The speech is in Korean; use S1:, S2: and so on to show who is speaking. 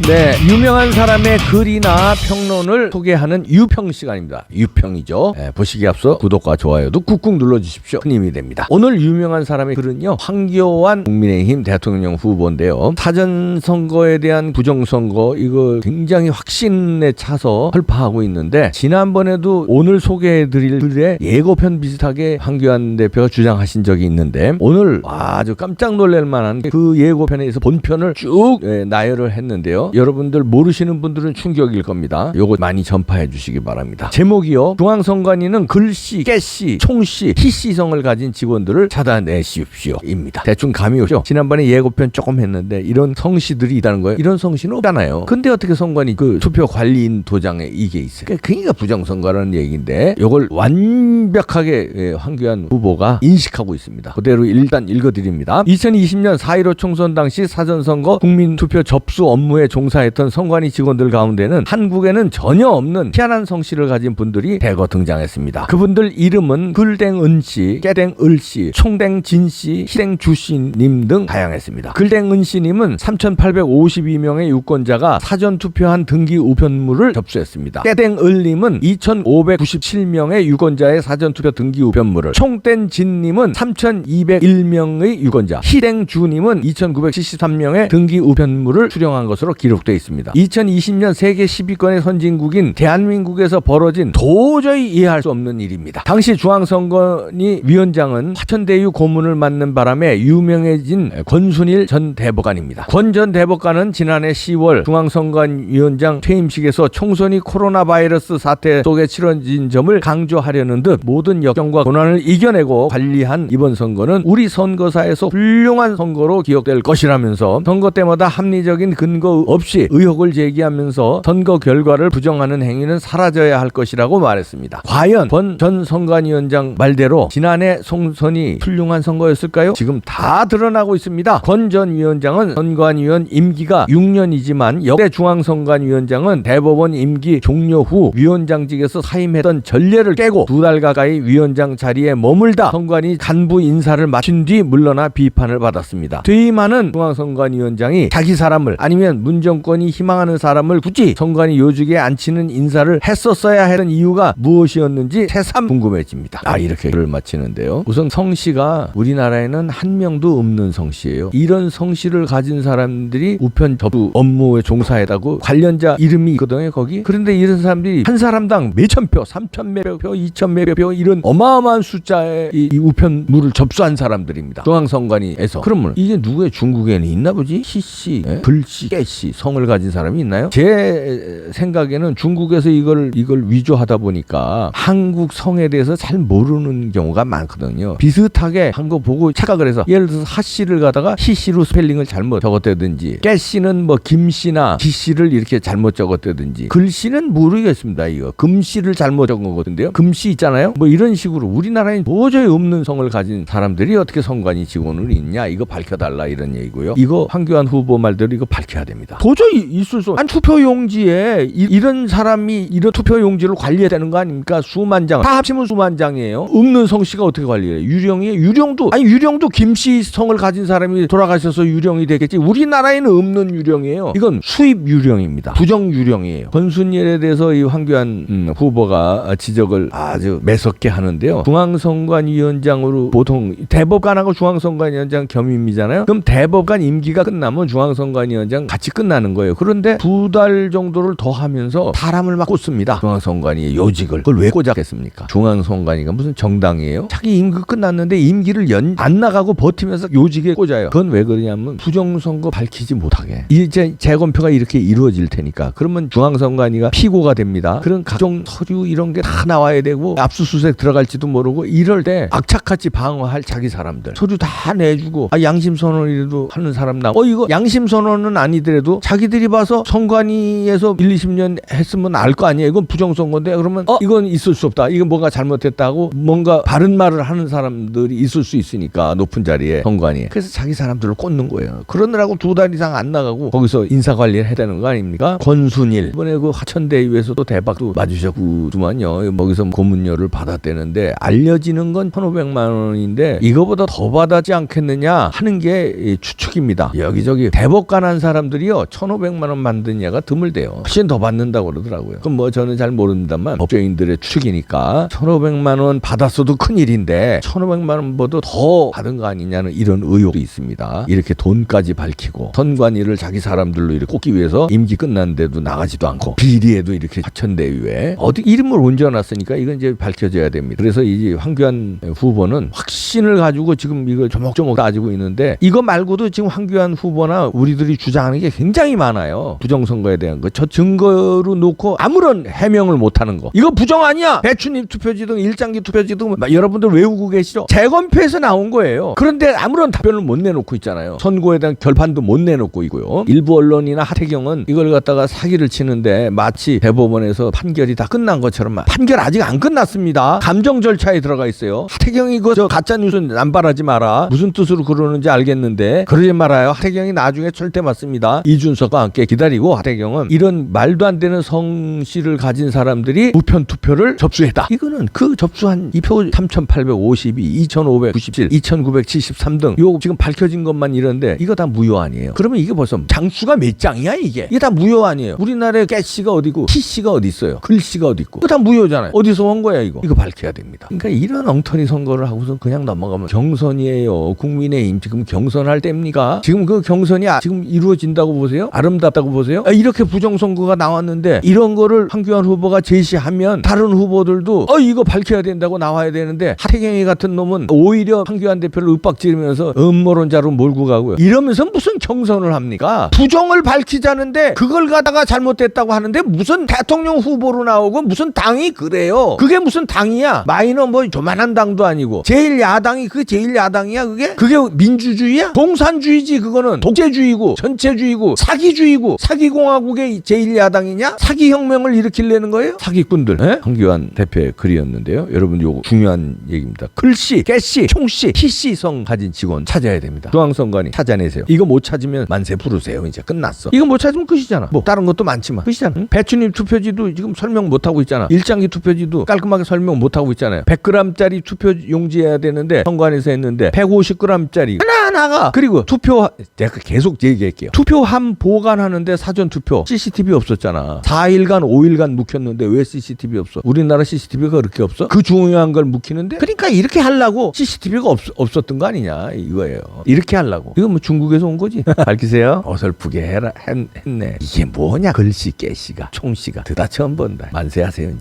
S1: 네, 유명한 사람의 글이나 평론을 소개하는 유평 시간입니다. 유평이죠. 네, 보시기에 앞서 구독과 좋아요도 꾹꾹 눌러주십시오. 큰 힘이 됩니다. 오늘 유명한 사람의 글은요, 황교안 국민의힘 대통령 후보인데요. 사전선거에 대한 부정선거, 이거 굉장히 확신에 차서 흘파하고 있는데, 지난번에도 오늘 소개해드릴 글에 예고편 비슷하게 황교안 대표가 주장하신 적이 있는데, 오늘 아주 깜짝 놀랄 만한 그 예고편에서 본편을 쭉 나열을 했는데요. 여러분들 모르시는 분들은 충격일 겁니다. 요거 많이 전파해 주시기 바랍니다. 제목이요, 중앙선관위는 글씨, 깨씨, 총씨, 희씨성을 가진 직원들을 찾아내십시오 입니다. 대충 감이 오죠. 지난번에 예고편 조금 했는데 이런 성씨들이 있다는 거예요. 이런 성씨는 없잖아요. 근데 어떻게 선관위 그 투표 관리인 도장에 이게 있어요? 그러니까 부정선거라는 얘기인데, 요걸 완벽하게 황교안 후보가 인식하고 있습니다. 그대로 일단 읽어드립니다. 2020년 4.15 총선 당시 사전선거 국민투표 접수 업무에 종사했던 선관위 직원들 가운데는 한국에는 전혀 없는 희한한 성씨를 가진 분들이 대거 등장했습니다. 그분들 이름은 글댕은씨, 깨댕을씨, 총댕진씨, 희댕주씨님 등 다양했습니다. 글댕은씨님은 3,852명의 유권자가 사전투표한 등기 우편물을 접수했습니다. 깨댕을님은 2,597명의 유권자의 사전투표 등기 우편물을, 총댕진님은 3,201명의 유권자, 희댕주님은 2,973명의 등기 우편물을 수령한 것으로 기록되어 있습니다. 2020년 세계 10위권의 선진국인 대한민국에서 벌어진 도저히 이해할 수 없는 일입니다. 당시 중앙선관위 위원장은 화천대유 고문을 맡는 바람에 유명해진 권순일 전 대법관입니다. 권 전 대법관은 지난해 10월 중앙선관위원장 퇴임식에서 총선이 코로나 바이러스 사태 속에 치러진 점을 강조하려는 듯 모든 역경과 고난을 이겨내고 관리한 이번 선거는 우리 선거사에서 훌륭한 선거로 기억될 것이라면서 선거 때마다 합리적인 근거 없이 의혹을 제기하면서 선거 결과를 부정하는 행위는 사라져야 할 것이라고 말했습니다. 과연 권 전 선관위원장 말대로 지난해 총선이 훌륭한 선거였을까요? 지금 다 드러나고 있습니다. 권 전 위원장은 선관위원 임기가 6년이지만 역대 중앙선관위원장은 대법원 임기 종료 후 위원장직에서 사임했던 전례를 깨고 2달 가까이 위원장 자리에 머물다 선관위 간부 인사를 마친 뒤 물러나 비판을 받았습니다. 퇴임하는 중앙선관위원장이 자기 사람을, 아니면 문정권이 희망하는 사람을 굳이 선관위 요직에 앉히는 인사를 했었어야 했던 이유가 무엇이었는지 새삼 궁금해집니다. 이렇게 글을 마치는데요. 우선 성씨가 우리나라에는 한 명도 없는 성씨예요. 이런 성씨를 가진 사람들이 우편 접수 업무에 종사했다고 관련자 이름이 있거든요, 거기. 그런데 이런 사람들이 한 사람당 몇천 표, 3천 몇백 표, 2천 몇백 표, 이런 어마어마한 숫자의 이 우편물을 접수한 사람들입니다. 중앙선관위에서. 그러면 이게 누구의 중국에는 있나 보지? 희씨, 글씨, 깨씨 성을 가진 사람이 있나요? 제 생각에는 중국에서 이걸 위조하다 보니까 한국 성에 대해서 잘 모르는 경우가 많거든요. 비슷하게 한 거 보고 착각을 해서, 예를 들어서 하씨를 가다가 희씨로 스펠링을 잘못 적었다든지, 깨씨는 뭐 김씨나 기씨를 이렇게 잘못 적었다든지, 글씨는 모르겠습니다. 이거 금씨를 잘못 적은 거거든요. 금씨 있잖아요. 뭐 이런 식으로 우리나라에 도저히 없는 성을 가진 사람들이 어떻게 선관위 직원으로 있냐, 이거 밝혀달라, 이런 얘기고요. 이거 황교안 후보 말대로 이거 밝혀야 됩니다. 도저히 있을 수 없는 투표용지에 이런 사람이 이런 투표용지를 관리해야 되는 거 아닙니까? 수만 장, 다 합치면 수만 장이에요. 없는 성씨가 어떻게 관리해요? 유령이에요? 유령도 김씨 성을 가진 사람이 돌아가셔서 유령이 되겠지. 우리나라에는 없는 유령이에요. 이건 수입 유령입니다. 부정 유령이에요. 권순일에 대해서 이 황교안 후보가 지적을 아주 매섭게 하는데요. 중앙선관위원장으로 보통 대법관하고 중앙선관위원장 겸임이잖아요. 그럼 대법관 임기가 끝나면 중앙선관위원장 같이 끝나는 거예요. 그런데 2달 정도를 더 하면서 사람을 막 꽂습니다. 중앙선관위의 요직을. 그걸 왜 꽂았겠습니까? 중앙선관위가 무슨 정당이에요? 자기 임기 끝났는데 임기를 안 나가고 버티면서 요직에 꽂아요. 그건 왜 그러냐면 부정선거 밝히지 못하게. 이제 재검표가 이렇게 이루어질 테니까. 그러면 중앙선관위가 피고가 됩니다. 그런 각종 서류 이런 게 다 나와야 되고 압수수색 들어갈지도 모르고, 이럴 때 악착같이 방어할 자기 사람들 서류 다 내주고, 양심선언이라도 하는 사람 이거 양심선언은 아니더라도 자기들이 봐서 선관위에서 1, 20년 했으면 알 거 아니에요. 이건 부정선거인데, 그러면 이건 있을 수 없다, 이건 뭔가 잘못했다고 뭔가 바른 말을 하는 사람들이 있을 수 있으니까, 높은 자리에 선관위에. 그래서 자기 사람들을 꽂는 거예요. 그러느라고 2달 이상 안 나가고 거기서 인사관리를 해야 되는 거 아닙니까? 권순일 이번에 그 화천대유에서도 대박도 맞으셨구만요. 거기서 고문료를 받았대는데, 알려지는 건 1,500만 원인데 이거보다 더 받았지 않겠느냐 하는 게 추측입니다. 여기저기 대법관 한 사람들이요, 1,500만 원 만든 예가 드물대요. 훨씬 더 받는다고 그러더라고요. 그럼 뭐 저는 잘 모릅니다만 법조인들의 추측이니까 1,500만 원 받았어도 큰일인데 1,500만 원보다 더 받은 거 아니냐는 이런 의혹도 있습니다. 이렇게 돈까지 밝히고 선관위를 자기 사람들로 이렇게 꼽기 위해서 임기 끝났는데도 나가지도 않고 비리에도 이렇게 화천대유에 어디 이름을 얹어놨으니까 이건 이제 밝혀져야 됩니다. 그래서 이 황교안 후보는 확신을 가지고 지금 이거 조목조목 따지고 있는데 이거 말고도 지금 황교안 후보나 우리들이 주장하는 게 굉장히 많아요. 부정선거에 대한 거. 저 증거로 놓고 아무런 해명을 못하는 거. 이거 부정 아니야. 배추님 투표지 등 일장기 투표지 등 여러분들 외우고 계시죠? 재검표에서 나온 거예요. 그런데 아무런 답변을 못 내놓고 있잖아요. 선고에 대한 결판도 못 내놓고 있고요. 일부 언론이나 하태경은 이걸 갖다가 사기를 치는데 마치 대법원에서 판결이 다 끝난 것처럼 판결 아직 안 끝났습니다. 감정 절차에 들어가 있어요. 하태경이 저 가짜 뉴스 남발하지 마라. 무슨 뜻으로 그러는지 알겠는데 그러지 말아요. 하태경이 나중에 철퇴 맞습니다. 이준석과 함께 기다리고 하태경은 이런 말도 안 되는 성씨를 가진 사람들이 우편 투표를 접수했다. 이거는 그 접수한 이 표 3,852, 2,597, 2,973 등 요 지금 밝혀진 것만 이런데 이거 다 무효 아니에요. 그러면 이게 벌써 장수가 몇 장이야 이게? 이게 다 무효 아니에요. 우리나라에 깨씨가 어디고 키씨가 어디 있어요. 글씨가 어디 있고. 이거 다 무효잖아요. 어디서 온 거야 이거? 이거 밝혀야 됩니다. 그러니까 이런 엉터리 선거를 하고서 그냥 넘어가면 경선이에요. 국민의힘 지금 경선할 때입니까? 지금 그 경선이 지금 이루어진다고 보세요? 아름답다고 보세요? 이렇게 부정선거가 나왔는데 이런 거를 황교안 후보가 제시하면 다른 후보들도 이거 밝혀야 된다고 나와야 되는데 하태경이 같은 놈은 오히려 황교안 대표를 윽박지르면서 음모론자로 몰고 가고요. 이러면서 무슨 경선을 합니까? 부정을 밝히자는데 그걸 가다가 잘못됐다고 하는데 무슨 대통령 후보로 나오고 무슨 당이 그래요? 그게 무슨 당이야? 마이너 뭐 조만한 당도 아니고 제1야당이 그게 제1야당이야 그게? 그게 민주주의야? 공산주의지 그거는 독재주의고 전체주의고 사기주의고 사기공화국의 제1야당이냐? 사기혁명을 일으키려는 거예요? 사기꾼들. 황교안 대표의 글이었는데요. 여러분 요거 중요한 얘기입니다. 글씨, 깨씨, 총씨, 희씨성 가진 직원 찾아야 됩니다. 중앙선관위 찾아내세요. 이거 못 찾으면 만세 부르세요. 이제 끝났어. 이거 못 찾으면 끝이잖아. 뭐 다른 것도 많지만 끝이잖아. 응? 배추님 투표지도 지금 설명 못하고 있잖아. 일장기 투표지도 깔끔하게 설명 못하고 있잖아요. 100g짜리 투표 용지해야 되는데 선관위에서 했는데 150g짜리 하나하나가 그리고 투표 내가 계속 얘기할게요. 투표함 보관하는데 사전투표 CCTV 없었잖아. 4일간 5일간 묵혔는데 왜 CCTV 없어? 우리나라 CCTV가 그렇게 없어? 그 중요한 걸 묵히는데 그러니까 이렇게 하려고 CCTV가 없었던 거 아니냐 이거예요. 이렇게 하려고. 이거 뭐 중국에서 온 거지. 밝히세요. 어설프게 했네. 이게 뭐냐 글씨 깨씨가 총씨가 드다 처음 본다. 만세하세요 이제.